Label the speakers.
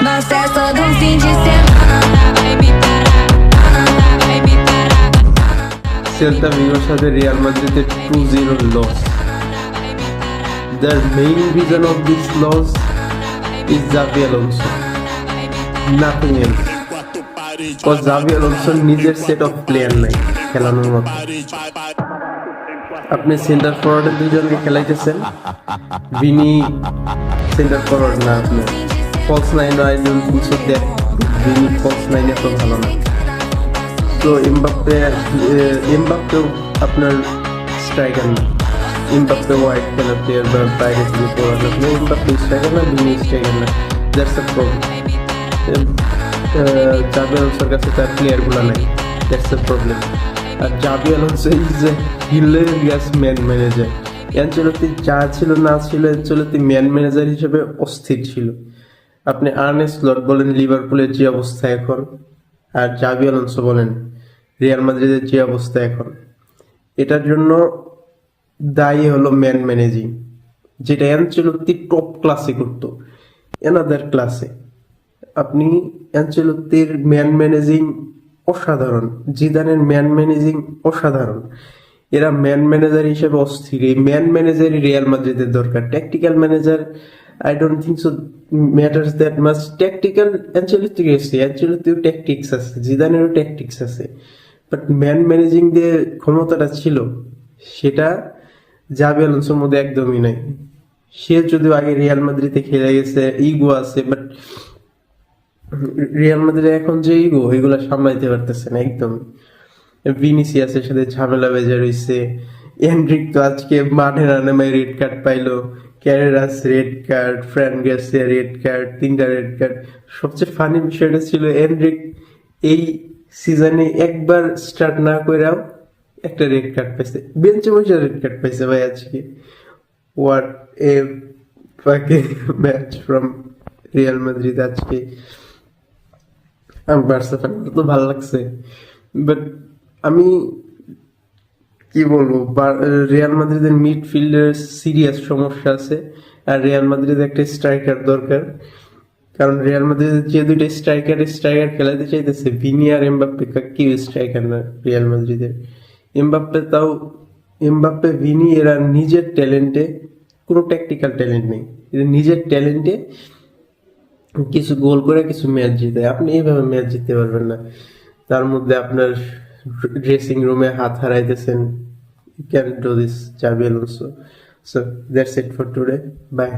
Speaker 1: Nossa, é só de fim de semana. Vai me parar, vai me parar.
Speaker 2: Celta Vigo's সাথে Real মাদ্রিদের 2-0 loss. The main reason of this loss is Xabi Alonso. Nothing else. Because Xabi Alonso নিজের set of player নাই খেলানোর মতো। আপনি centre ফরওয়ার্ডে দুজনকে খেলাইতেছেন, Vini centre forward না, আপনি false nine I don't think so that Vini false nine এত ভালো না। তো এমবাপ্পেও আপনার স্ট্রাইকার না, এমবাপ্পে ওয়াইড খেলার প্লেয়ার বা বাইরে থেকে পড়া লাগবে, এমবাপ্পে স্ট্রাইকার না, ভিনি স্ট্রাইকার না, দ্যাটস আ প্রবলেম। জাভি আলোনসোর কাছে তার প্লেয়ারগুলো নাই, দ্যাটস আ প্রবলেম। আর জাভি Alonso is a hilarious man manager. Ancelotti যা ছিল না ছিল, অ্যানচেলত্তি ম্যান ম্যানেজার হিসেবে অস্থির ছিল। আপনি আর্নে স্লট বলেন লিভারপুলের যে অবস্থা এখন, আর জাভি আলোনসো বলেন রিয়াল মাদ্রিদের যে অবস্থা এখন, এটার জন্য দায়ী হলো ম্যান ম্যানেজিং, যেটা অ্যানচেলত্তি টপ ক্লাসে করতো, এনাদার ক্লাসে। আপনি অ্যানচেলত্তির ম্যান ম্যানেজিং অসাধারণ, জিদানের ম্যান ম্যানেজিং অসাধারণ। এরা ম্যান ম্যানেজার হিসেবে অস্থির। এই ম্যান ম্যানেজারই রিয়াল মাদ্রিদের দরকার। Tactical manager I don't think so matters that much. Tactical Ancelotti গেছে, অ্যানচেলত্তিও ট্যাকটিক্স আছে, জিদানেরও ট্যাকটিক্স আছে, বাট ম্যান ম্যানেজিং যে ক্ষমতাটা ছিল সেটা জাভি আলোনসোর মধ্যে একদমই নাই। সে যদিও আগে রিয়াল মাদ্রিদে খেলে গেছে, ইগো আছে, বাট রিয়াল মাদ্রিদ এখন যে ইগো এগুলো সামলাইতে পারতেছে না একদম। ভিনিসিয়াসের সাথে ঝামেলা বেজে রয়েছে, এনরিক তো আজকে মাঠে না নামে রেড কার্ড পাইলো, Carreras red card, Fran Garcia red card, 3টা রেড কার্ড। সবচেয়ে ফানি বিষয়টা ছিল এনরিক এই সিজনে একবার স্টার্ট না করেও একটা রেড কার্ড পাইছে, বেঞ্চে বসে রেড কার্ড পাইছে ভাই আজকে। What a fucking match from Real Madrid আজকে। বার্সা ফ্যান তো ভালো লাগছে, বাট আমি কি বলবো, রিয়াল মাদ্রিদের মিডফিল্ডের সিরিয়াস সমস্যা আছে, আর রিয়াল মাদ্রিদের একটা স্ট্রাইকার দরকার। কারণ রিয়াল মাদ্রিদের যে দুইটা স্ট্রাইকার খেলাতে চাইতেছে, ভিনি আর এমবাপ্পে, কেউ স্ট্রাইকার না রিয়াল মাদ্রিদের। এমবাপ্পে ভিনি এরা নিজের ট্যালেন্টে, কোনো ট্যাকটিক্যাল ট্যালেন্ট নেই, এদের নিজের ট্যালেন্টে কিছু গোল করে কিছু ম্যাচ জিতে। আপনি এইভাবে ম্যাচ জিততে পারবেন না। তার মধ্যে আপনার ড্রেসিং রুমে হাত হারাইতেছেন। You can do this, Xabi Alonso. So that's it for today. Bye.